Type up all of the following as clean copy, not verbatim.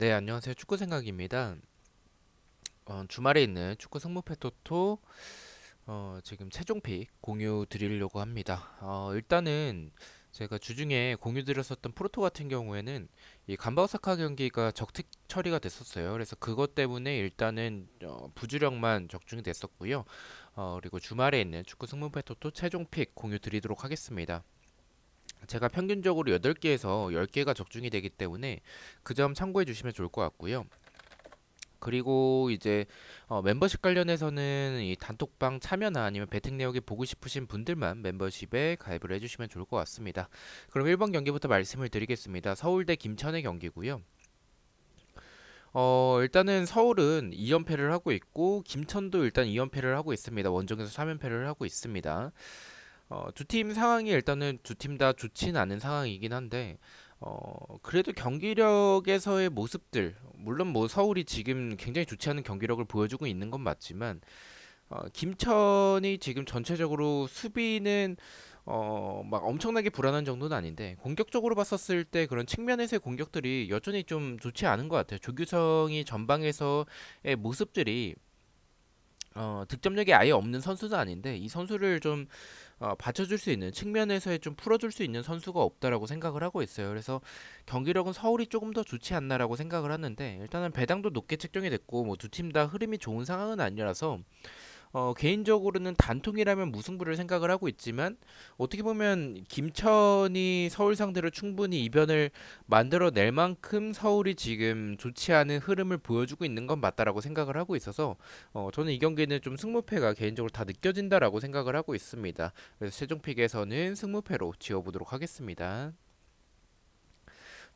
네, 안녕하세요. 축구 생각입니다. 주말에 있는 축구 승무패 토토 지금 최종 픽 공유 드리려고 합니다. 일단은 제가 주중에 공유 드렸었던 포르토 같은 경우에는 이 감바오사카 경기가 적특 처리가 됐었어요. 그래서 그것 때문에 일단은 부주력만 적중이 됐었고요. 그리고 주말에 있는 축구 승무패 토토 최종 픽 공유 드리도록 하겠습니다. 제가 평균적으로 8개에서 10개가 적중이 되기 때문에 그 점 참고해 주시면 좋을 것 같고요. 그리고 이제 멤버십 관련해서는 이 단톡방 참여나 아니면 배팅 내역이 보고 싶으신 분들만 멤버십에 가입을 해주시면 좋을 것 같습니다. 그럼 1번 경기부터 말씀을 드리겠습니다. 서울대 김천의 경기고요. 일단은 서울은 2연패를 하고 있고 김천도 일단 2연패를 하고 있습니다. 원정에서 3연패를 하고 있습니다. 두 팀 상황이 일단은 두 팀 다 좋지는 않은 상황이긴 한데 그래도 경기력에서의 모습들, 물론 뭐 서울이 지금 굉장히 좋지 않은 경기력을 보여주고 있는 건 맞지만 김천이 지금 전체적으로 수비는 막 엄청나게 불안한 정도는 아닌데 공격적으로 봤었을 때 그런 측면에서의 공격들이 여전히 좀 좋지 않은 것 같아요. 조규성이 전방에서의 모습들이 득점력이 아예 없는 선수는 아닌데 이 선수를 좀 받쳐줄 수 있는 측면에서의 좀 풀어줄 수 있는 선수가 없다라고 생각을 하고 있어요. 그래서 경기력은 서울이 조금 더 좋지 않나라고 생각을 하는데 일단은 배당도 높게 책정이 됐고 뭐 두 팀 다 흐름이 좋은 상황은 아니라서 개인적으로는 단통이라면 무승부를 생각을 하고 있지만 어떻게 보면 김천이 서울 상대로 충분히 이변을 만들어낼 만큼 서울이 지금 좋지 않은 흐름을 보여주고 있는 건 맞다라고 생각을 하고 있어서 저는 이 경기는 좀 승무패가 개인적으로 다 느껴진다라고 생각을 하고 있습니다. 그래서 최종 픽에서는 승무패로 지어보도록 하겠습니다.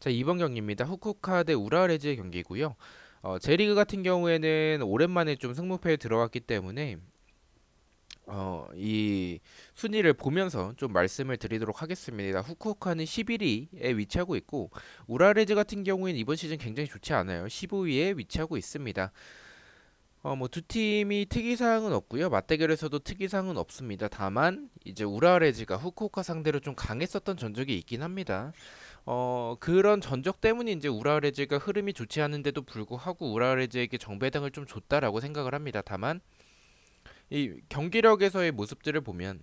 자, 2번 경기입니다. 후쿠오카 대 우라레즈의 경기고요. J리그 같은 경우에는 오랜만에 좀 승무패에 들어갔기 때문에 이 순위를 보면서 좀 말씀을 드리도록 하겠습니다. 후쿠오카는 11위에 위치하고 있고 우라레즈 같은 경우에는 이번 시즌 굉장히 좋지 않아요. 15위에 위치하고 있습니다. 뭐 두 팀이 특이사항은 없고요. 맞대결에서도 특이사항은 없습니다. 다만 이제 우라레즈가 후쿠오카 상대로 좀 강했었던 전적이 있긴 합니다. 그런 전적 때문에 이제 우라레즈가 흐름이 좋지 않은데도 불구하고 우라레즈에게 정배당을 좀 줬다라고 생각을 합니다. 다만 이 경기력에서의 모습들을 보면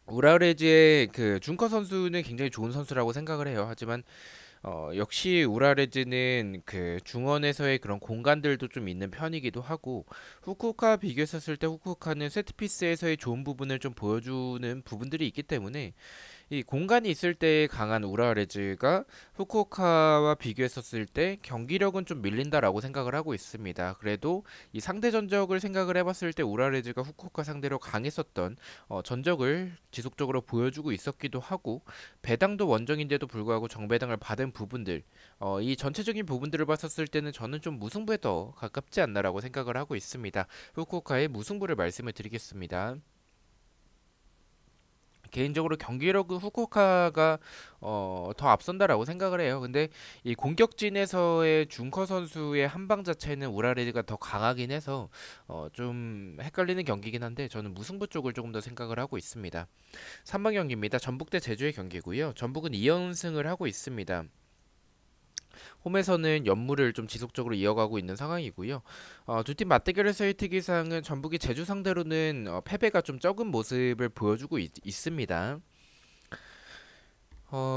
우라레즈의 그 준커 선수는 굉장히 좋은 선수라고 생각을 해요. 하지만 역시 우라레즈는 그 중원에서의 그런 공간들도 좀 있는 편이기도 하고 후쿠오카 비교했었을 때 후쿠오카는 세트피스에서의 좋은 부분을 좀 보여주는 부분들이 있기 때문에 이 공간이 있을 때 강한 우라레즈가 후쿠오카와 비교했었을 때 경기력은 좀 밀린다라고 생각을 하고 있습니다. 그래도 이 상대 전적을 생각을 해봤을 때 우라레즈가 후쿠오카 상대로 강했었던 전적을 지속적으로 보여주고 있었기도 하고 배당도 원정인데도 불구하고 정배당을 받은 부분들 이 전체적인 부분들을 봤었을 때는 저는 좀 무승부에 더 가깝지 않나라고 생각을 하고 있습니다. 후쿠오카의 무승부를 말씀을 드리겠습니다. 개인적으로 경기력은 후쿠오카가 더 앞선다라고 생각을 해요. 근데 이 공격진에서의 준커 선수의 한방 자체는 우라레드가 더 강하긴 해서 좀 헷갈리는 경기긴 한데 저는 무승부 쪽을 조금 더 생각을 하고 있습니다. 3번 경기입니다. 전북 대 제주의 경기고요. 전북은 2연승을 하고 있습니다. 홈에서는 연무를 좀 지속적으로 이어가고 있는 상황이고요. 두 팀 맞대결에서의 특이사항은 전북이 제주 상대로는 패배가 좀 적은 모습을 보여주고 있습니다.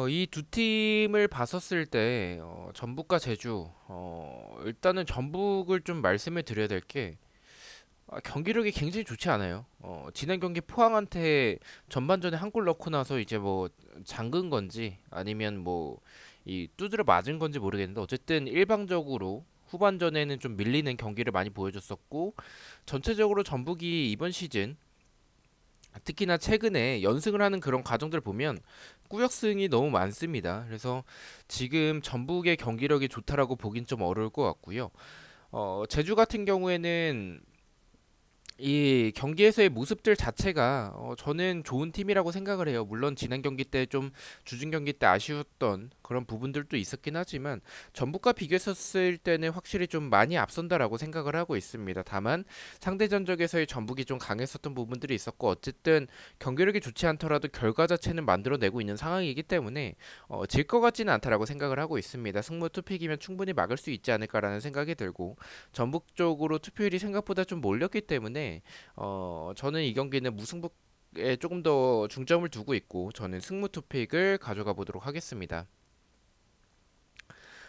이 두 팀을 봤었을 때 전북과 제주 일단은 전북을 좀 말씀을 드려야 될 게 경기력이 굉장히 좋지 않아요. 지난 경기 포항한테 전반전에 한 골 넣고 나서 이제 뭐 잠근 건지 아니면 뭐 이 두드려 맞은 건지 모르겠는데 어쨌든 일방적으로 후반전에는 좀 밀리는 경기를 많이 보여줬었고 전체적으로 전북이 이번 시즌 특히나 최근에 연승을 하는 그런 과정들을 보면 꾸역승이 너무 많습니다. 그래서 지금 전북의 경기력이 좋다라고 보긴 좀 어려울 것 같고요. 제주 같은 경우에는 이 경기에서의 모습들 자체가 저는 좋은 팀이라고 생각을 해요. 물론 지난 경기 때 좀 주중 경기 때 아쉬웠던 그런 부분들도 있었긴 하지만 전북과 비교했었을 때는 확실히 좀 많이 앞선다라고 생각을 하고 있습니다. 다만 상대 전적에서의 전북이 좀 강했었던 부분들이 있었고 어쨌든 경기력이 좋지 않더라도 결과 자체는 만들어내고 있는 상황이기 때문에 질 것 같지는 않다라고 생각을 하고 있습니다. 승무 투픽이면 충분히 막을 수 있지 않을까라는 생각이 들고 전북 쪽으로 투표율이 생각보다 좀 몰렸기 때문에 저는 이 경기는 무승부에 조금 더 중점을 두고 있고 저는 승무 투픽을 가져가 보도록 하겠습니다.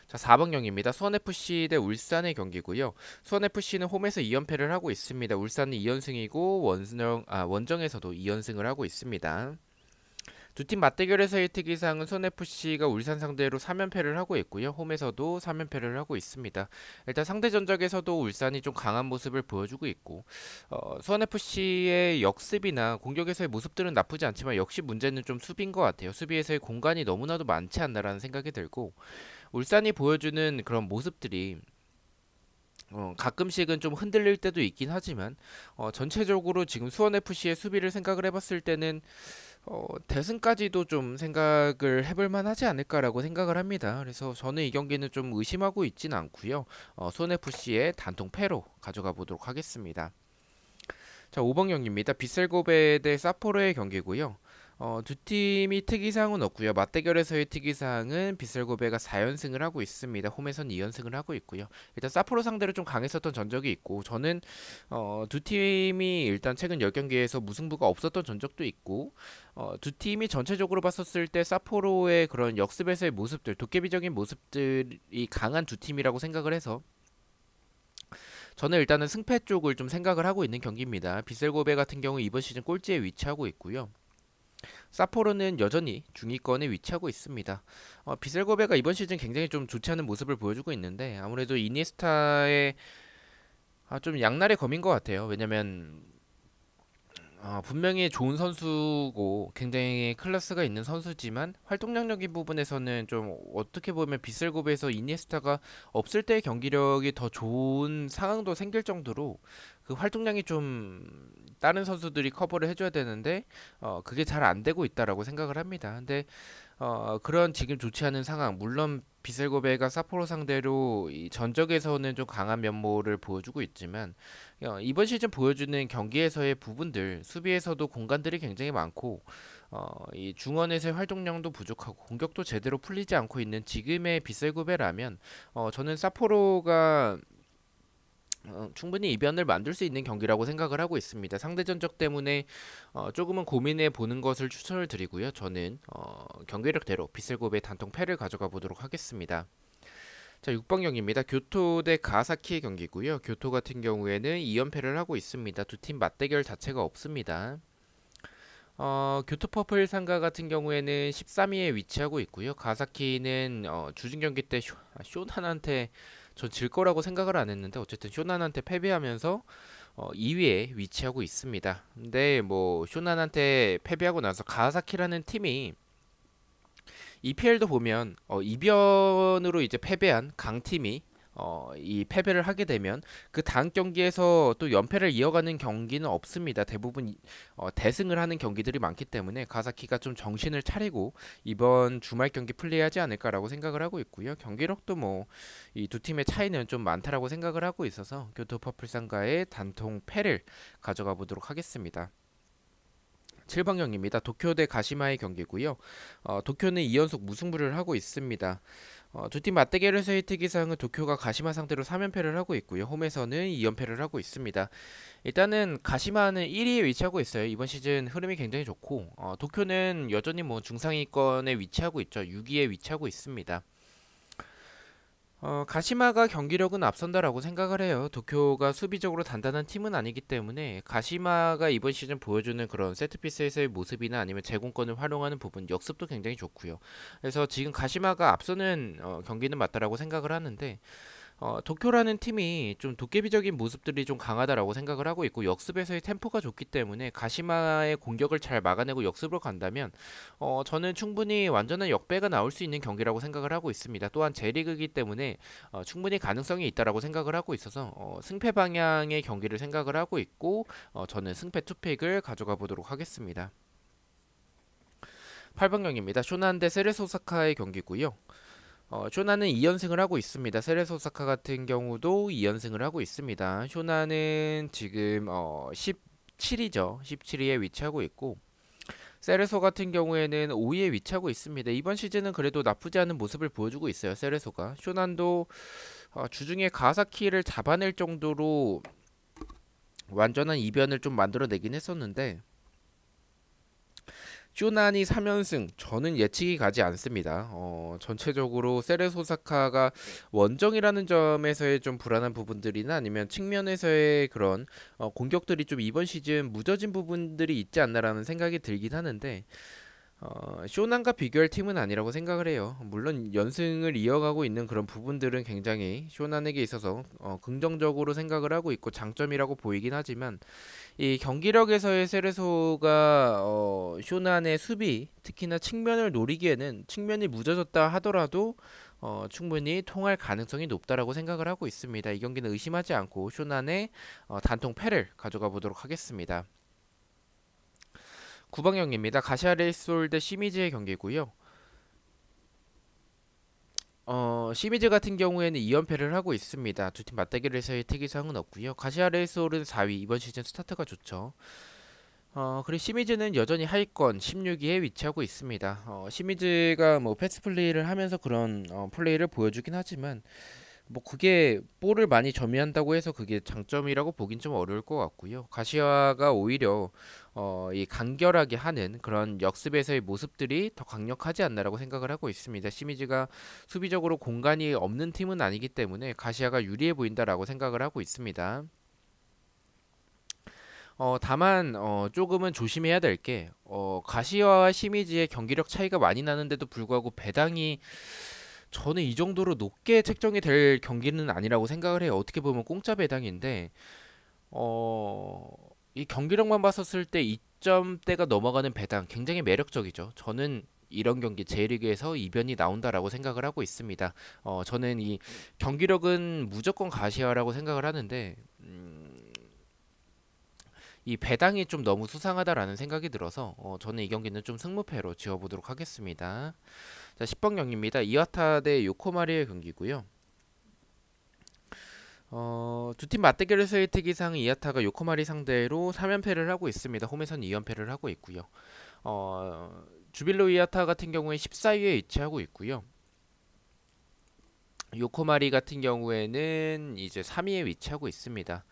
자, 4번 경기입니다. 수원FC 대 울산의 경기고요. 수원FC는 홈에서 2연패를 하고 있습니다. 울산은 2연승이고 원정에서도 2연승을 하고 있습니다. 두 팀 맞대결에서의 특이사항은 손FC가 울산 상대로 3연패를 하고 있고요. 홈에서도 3연패를 하고 있습니다. 일단 상대 전적에서도 울산이 좀 강한 모습을 보여주고 있고 손FC의 역습이나 공격에서의 모습들은 나쁘지 않지만 역시 문제는 좀 수비인 것 같아요. 수비에서의 공간이 너무나도 많지 않나라는 생각이 들고 울산이 보여주는 그런 모습들이 가끔씩은 좀 흔들릴 때도 있긴 하지만 전체적으로 지금 수원FC의 수비를 생각을 해봤을 때는 대승까지도 좀 생각을 해볼 만하지 않을까라고 생각을 합니다. 그래서 저는 이 경기는 좀 의심하고 있진 않고요. 손FC의 단통 패로 가져가 보도록 하겠습니다. 자, 5번 경기입니다. 빗셀고베 대 사포로의 경기고요. 두 팀이 특이사항은 없고요. 맞대결에서의 특이사항은 빗셀고베가 4연승을 하고 있습니다. 홈에선 2연승을 하고 있고요. 일단 사포로 상대로 좀 강했었던 전적이 있고 저는 두 팀이 일단 최근 10경기에서 무승부가 없었던 전적도 있고 두 팀이 전체적으로 봤었을 때 사포로의 그런 역습에서의 모습들, 도깨비적인 모습들이 강한 두 팀이라고 생각을 해서 저는 일단은 승패 쪽을 좀 생각을 하고 있는 경기입니다. 빗셀고베 같은 경우 이번 시즌 꼴찌에 위치하고 있고요. 사포로는 여전히 중위권에 위치하고 있습니다. 비셀고베가 이번 시즌 굉장히 좀 좋지 않은 모습을 보여주고 있는데 아무래도 이니에스타의 좀 양날의 검인 것 같아요. 왜냐면 분명히 좋은 선수고 굉장히 클래스가 있는 선수지만 활동량적인 부분에서는 좀 어떻게 보면 비셀고베에서 이니에스타가 없을 때의 경기력이 더 좋은 상황도 생길 정도로 그 활동량이 좀 다른 선수들이 커버를 해줘야 되는데 그게 잘 안 되고 있다라고 생각을 합니다. 근데 그런 지금 좋지 않은 상황, 물론 비셀고베가 사포로 상대로 이 전적에서는 좀 강한 면모를 보여주고 있지만 이번 시즌 보여주는 경기에서의 부분들, 수비에서도 공간들이 굉장히 많고 이 중원에서의 활동량도 부족하고 공격도 제대로 풀리지 않고 있는 지금의 비셀고베라면 저는 사포로가 충분히 이변을 만들 수 있는 경기라고 생각을 하고 있습니다. 상대 전적 때문에 조금은 고민해 보는 것을 추천을 드리고요. 저는 경기력대로 비셀고베 단통 패를 가져가 보도록 하겠습니다. 자, 6번 경기입니다. 교토 대 가와사키의 경기고요. 교토 같은 경우에는 2연패를 하고 있습니다. 두 팀 맞대결 자체가 없습니다. 교토 퍼플 상가 같은 경우에는 13위에 위치하고 있고요. 가와사키는 주중 경기 때 쇼난한테 전 질 거라고 생각을 안 했는데 어쨌든 쇼난한테 패배하면서 2위에 위치하고 있습니다. 근데 뭐 쇼난한테 패배하고 나서 가와사키라는 팀이 EPL도 보면 이변으로 이제 패배한 강팀이 이 패배를 하게 되면 그 다음 경기에서 또 연패를 이어가는 경기는 없습니다. 대부분 대승을 하는 경기들이 많기 때문에 가사키가 좀 정신을 차리고 이번 주말 경기 플레이하지 않을까라고 생각을 하고 있고요. 경기력도 뭐 이 두 팀의 차이는 좀 많다라고 생각을 하고 있어서 교토 퍼플상과의 단통 패를 가져가 보도록 하겠습니다. 7번 경기입니다. 도쿄 대 가시마의 경기고요. 도쿄는 2연속 무승부를 하고 있습니다. 두 팀 맞대결에서의 특이사항은 도쿄가 가시마 상대로 3연패를 하고 있고요. 홈에서는 2연패를 하고 있습니다. 일단은 가시마는 1위에 위치하고 있어요. 이번 시즌 흐름이 굉장히 좋고 도쿄는 여전히 뭐 중상위권에 위치하고 있죠. 6위에 위치하고 있습니다. 가시마가 경기력은 앞선다라고 생각을 해요. 도쿄가 수비적으로 단단한 팀은 아니기 때문에 가시마가 이번 시즌 보여주는 그런 세트피스에서의 모습이나 아니면 제공권을 활용하는 부분, 역습도 굉장히 좋고요. 그래서 지금 가시마가 앞서는 경기는 맞다라고 생각을 하는데 도쿄라는 팀이 좀 도깨비적인 모습들이 좀 강하다라고 생각을 하고 있고 역습에서의 템포가 좋기 때문에 가시마의 공격을 잘 막아내고 역습으로 간다면 저는 충분히 완전한 역배가 나올 수 있는 경기라고 생각을 하고 있습니다. 또한 J리그이기 때문에 충분히 가능성이 있다라고 생각을 하고 있어서 승패 방향의 경기를 생각을 하고 있고 저는 승패 투픽을 가져가 보도록 하겠습니다. 8번 경기입니다. 쇼난 대 세레소 오사카의 경기고요. 쇼나는 2연승을 하고 있습니다. 세레소 오사카 같은 경우도 2연승을 하고 있습니다. 쇼나는 지금 17위죠. 17위에 위치하고 있고 세레소 같은 경우에는 5위에 위치하고 있습니다. 이번 시즌은 그래도 나쁘지 않은 모습을 보여주고 있어요. 세레소가. 쇼난도 주중에 가와사키를 잡아낼 정도로 완전한 이변을 좀 만들어내긴 했었는데 쇼난이 3연승 저는 예측이 가지 않습니다. 전체적으로 세레소 오사카가 원정이라는 점에서의 좀 불안한 부분들이나 아니면 측면에서의 그런 공격들이 좀 이번 시즌 무뎌진 부분들이 있지 않나라는 생각이 들긴 하는데 쇼난과 비교할 팀은 아니라고 생각을 해요. 물론 연승을 이어가고 있는 그런 부분들은 굉장히 쇼난에게 있어서 긍정적으로 생각을 하고 있고 장점이라고 보이긴 하지만 이 경기력에서의 세레소가 쇼난의 수비 특히나 측면을 노리기에는 측면이 무뎌졌다 하더라도 충분히 통할 가능성이 높다라고 생각을 하고 있습니다. 이 경기는 의심하지 않고 쇼난의 단통 패를 가져가 보도록 하겠습니다. 9번 경기입니다. 가시아 레이솔 대 시미즈의 경기고요. 시미즈 같은 경우에는 2연패를 하고 있습니다. 두 팀 맞대결에서의 특이사항은 없고요. 가시아 레이솔은 4위, 이번 시즌 스타트가 좋죠. 그리고 시미즈는 여전히 하위권 16위에 위치하고 있습니다. 시미즈가 뭐 패스 플레이를 하면서 그런 플레이를 보여주긴 하지만 뭐 그게 볼을 많이 점유한다고 해서 그게 장점이라고 보긴 좀 어려울 것 같고요. 가시아가 오히려 이 간결하게 하는 그런 역습에서의 모습들이 더 강력하지 않나라고 생각을 하고 있습니다. 시미즈가 수비적으로 공간이 없는 팀은 아니기 때문에 가시아가 유리해 보인다라고 생각을 하고 있습니다. 다만 조금은 조심해야 될 게 가시와와 시미즈의 경기력 차이가 많이 나는데도 불구하고 배당이 저는 이 정도로 높게 책정이 될 경기는 아니라고 생각을 해요. 어떻게 보면 공짜 배당인데 어, 이 경기력만 봤었을 때 2점대가 넘어가는 배당 굉장히 매력적이죠. 저는 이런 경기 J리그에서 이변이 나온다라고 생각을 하고 있습니다. 저는 이 경기력은 무조건 가시화라고 생각을 하는데 이 배당이 좀 너무 수상하다라는 생각이 들어서 저는 이 경기는 좀 승무패로 지어보도록 하겠습니다. 자, 10번 경기입니다. 이와타 대 요코마리의 경기고요. 두 팀 맞대결에서의 특이사항 이와타가 요코마리 상대로 3연패를 하고 있습니다. 홈에선 2연패를 하고 있고요. 주빌로 이와타 같은 경우에 14위에 위치하고 있고요. 요코마리 같은 경우에는 이제 3위에 위치하고 있습니다.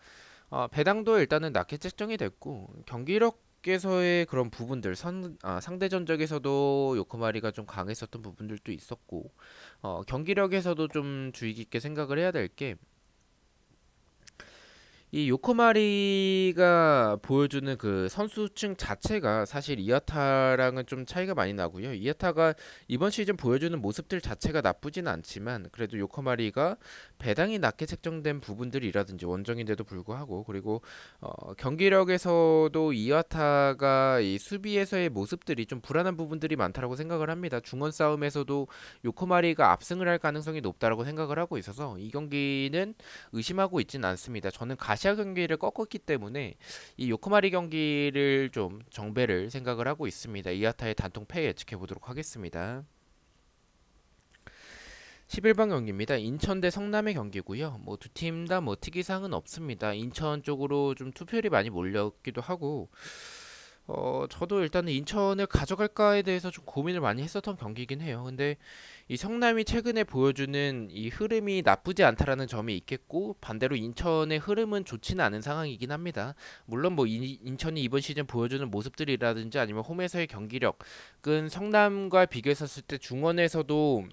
배당도 일단은 낮게 책정이 됐고 경기력에서의 그런 부분들 상대 전적에서도 요코마리가 좀 강했었던 부분들도 있었고 경기력에서도 좀 주의 깊게 생각을 해야 될 게 이 요코마리가 보여주는 그 선수층 자체가 사실 이하타랑은 좀 차이가 많이 나고요. 이하타가 이번 시즌 보여주는 모습들 자체가 나쁘진 않지만 그래도 요코마리가 배당이 낮게 책정된 부분들이라든지 원정인데도 불구하고 그리고 경기력에서도 이하타가 이 수비에서의 모습들이 좀 불안한 부분들이 많다라고 생각을 합니다. 중원 싸움에서도 요코마리가 압승을 할 가능성이 높다라고 생각을 하고 있어서 이 경기는 의심하고 있지는 않습니다. 저는 가시아 경기를 꺾었기 때문에 이 요코마리 경기를 좀 정배를 생각을 하고 있습니다. 이하타의 단통 패 예측해 보도록 하겠습니다. 11번 경기입니다. 인천 대 성남의 경기고요. 뭐 두 팀 다 뭐 특이사항은 없습니다. 인천 쪽으로 좀 투표율이 많이 몰렸기도 하고 저도 일단은 인천을 가져갈까에 대해서 좀 고민을 많이 했었던 경기이긴 해요. 근데 이 성남이 최근에 보여주는 이 흐름이 나쁘지 않다라는 점이 있겠고 반대로 인천의 흐름은 좋지는 않은 상황이긴 합니다. 물론 뭐 인천이 이번 시즌 보여주는 모습들이라든지 아니면 홈에서의 경기력은 성남과 비교했었을 때 중원에서도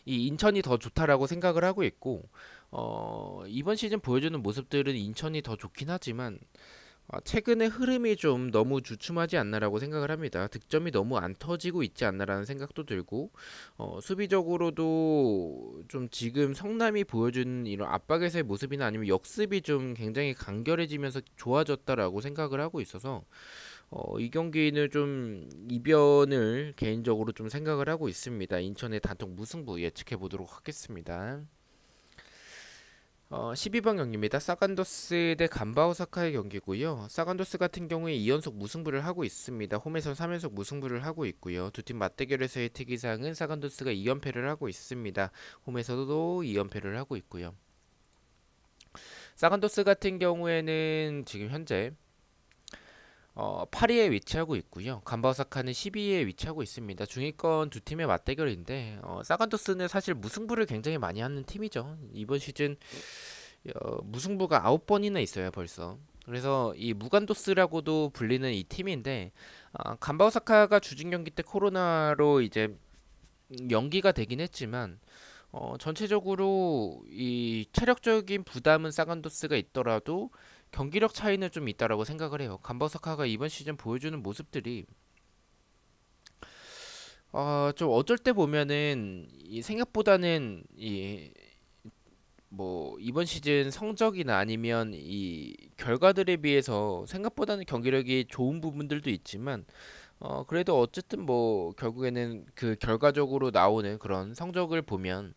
이 인천이 더 좋다라고 생각을 하고 있고 이번 시즌 보여주는 모습들은 인천이 더 좋긴 하지만 최근의 흐름이 좀 너무 주춤하지 않나라고 생각을 합니다. 득점이 너무 안 터지고 있지 않나라는 생각도 들고, 수비적으로도 좀 지금 성남이 보여주는 이런 압박에서의 모습이나 아니면 역습이 좀 굉장히 간결해지면서 좋아졌다라고 생각을 하고 있어서, 이 경기는 좀 이변을 개인적으로 좀 생각을 하고 있습니다. 인천의 단통 무승부 예측해 보도록 하겠습니다. 12번 경기입니다. 사간도스 대 간바오사카의 경기고요. 사간도스 같은 경우에 2연속 무승부를 하고 있습니다. 홈에서 3연속 무승부를 하고 있고요. 두 팀 맞대결에서의 특이사항은 사간도스가 2연패를 하고 있습니다. 홈에서도 2연패를 하고 있고요. 사간도스 같은 경우에는 지금 현재 8위에 위치하고 있고요. 간바오사카는 12위에 위치하고 있습니다. 중위권 두 팀의 맞대결인데 사간도스는 사실 무승부를 굉장히 많이 하는 팀이죠. 이번 시즌 무승부가 9번이나 있어요 벌써. 그래서 이 무간도스라고도 불리는 이 팀인데 간바오사카가 주중 경기 때 코로나로 이제 연기가 되긴 했지만 전체적으로 이 체력적인 부담은 사간도스가 있더라도 경기력 차이는 좀 있다라고 생각을 해요. 간바오사카가 이번 시즌 보여주는 모습들이 좀 어쩔 때 보면은 이 생각보다는 이 뭐 이번 시즌 성적이나 아니면 이 결과들에 비해서 생각보다는 경기력이 좋은 부분들도 있지만 그래도 어쨌든 뭐 결국에는 그 결과적으로 나오는 그런 성적을 보면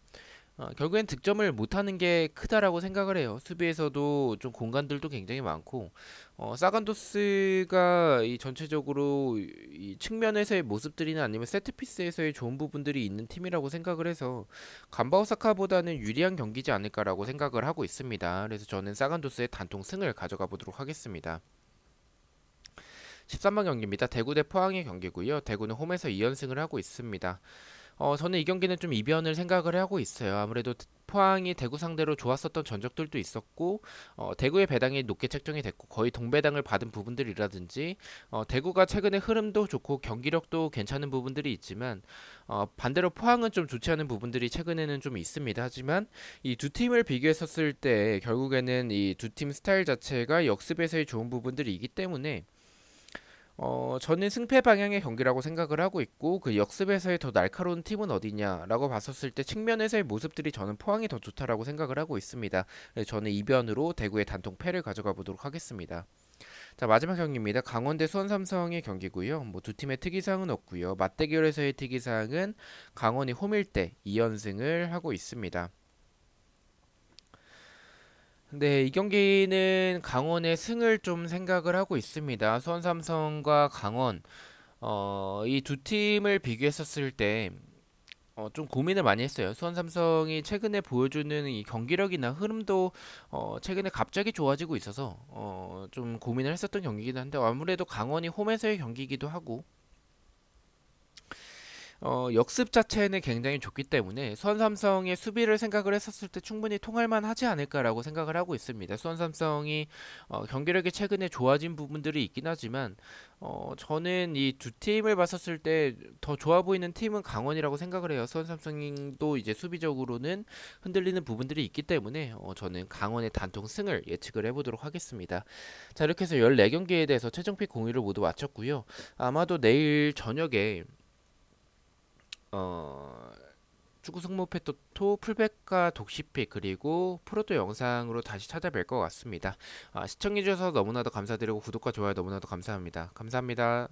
결국엔 득점을 못하는 게 크다라고 생각을 해요. 수비에서도 좀 공간들도 굉장히 많고 사간도스가 이 전체적으로 이 측면에서의 모습들이나 아니면 세트피스에서의 좋은 부분들이 있는 팀이라고 생각을 해서 간바오사카보다는 유리한 경기지 않을까라고 생각을 하고 있습니다. 그래서 저는 사간도스의 단통 승을 가져가 보도록 하겠습니다. 13번 경기입니다. 대구 대 포항의 경기고요. 대구는 홈에서 2연승을 하고 있습니다. 저는 이 경기는 좀 이변을 생각을 하고 있어요. 아무래도 포항이 대구 상대로 좋았었던 전적들도 있었고, 대구의 배당이 높게 책정이 됐고, 거의 동배당을 받은 부분들이라든지, 대구가 최근에 흐름도 좋고 경기력도 괜찮은 부분들이 있지만, 반대로 포항은 좀 좋지 않은 부분들이 최근에는 좀 있습니다. 하지만 이 두 팀을 비교했었을 때 결국에는 이 두 팀 스타일 자체가 역습에서의 좋은 부분들이 있기 때문에 저는 승패 방향의 경기라고 생각을 하고 있고 그 역습에서의 더 날카로운 팀은 어디냐라고 봤었을 때 측면에서의 모습들이 저는 포항이 더 좋다라고 생각을 하고 있습니다. 그래서 저는 이변으로 대구의 단통 패를 가져가 보도록 하겠습니다. 자, 마지막 경기입니다. 강원 대 수원 삼성의 경기고요. 뭐 두 팀의 특이사항은 없고요. 맞대결에서의 특이사항은 강원이 홈일 때 2연승을 하고 있습니다. 네, 이 경기는 강원의 승을 좀 생각을 하고 있습니다. 수원 삼성과 강원 이 두 팀을 비교했었을 때 좀 고민을 많이 했어요. 수원 삼성이 최근에 보여주는 이 경기력이나 흐름도 최근에 갑자기 좋아지고 있어서 좀 고민을 했었던 경기이긴 한데 아무래도 강원이 홈에서의 경기이기도 하고 역습 자체는 굉장히 좋기 때문에 수원 삼성의 수비를 생각을 했었을 때 충분히 통할만 하지 않을까라고 생각을 하고 있습니다. 수원 삼성이 경기력이 최근에 좋아진 부분들이 있긴 하지만 저는 이 두 팀을 봤었을 때 더 좋아 보이는 팀은 강원이라고 생각을 해요. 수원 삼성도 이제 수비적으로는 흔들리는 부분들이 있기 때문에 저는 강원의 단통 승을 예측을 해보도록 하겠습니다. 자, 이렇게 해서 14경기에 대해서 최종픽 공유를 모두 마쳤고요. 아마도 내일 저녁에 어, 축구 승무패 토토 풀백과 독시픽 그리고 프로토 영상으로 다시 찾아뵐 것 같습니다. 시청해주셔서 너무나도 감사드리고 구독과 좋아요 너무나도 감사합니다. 감사합니다.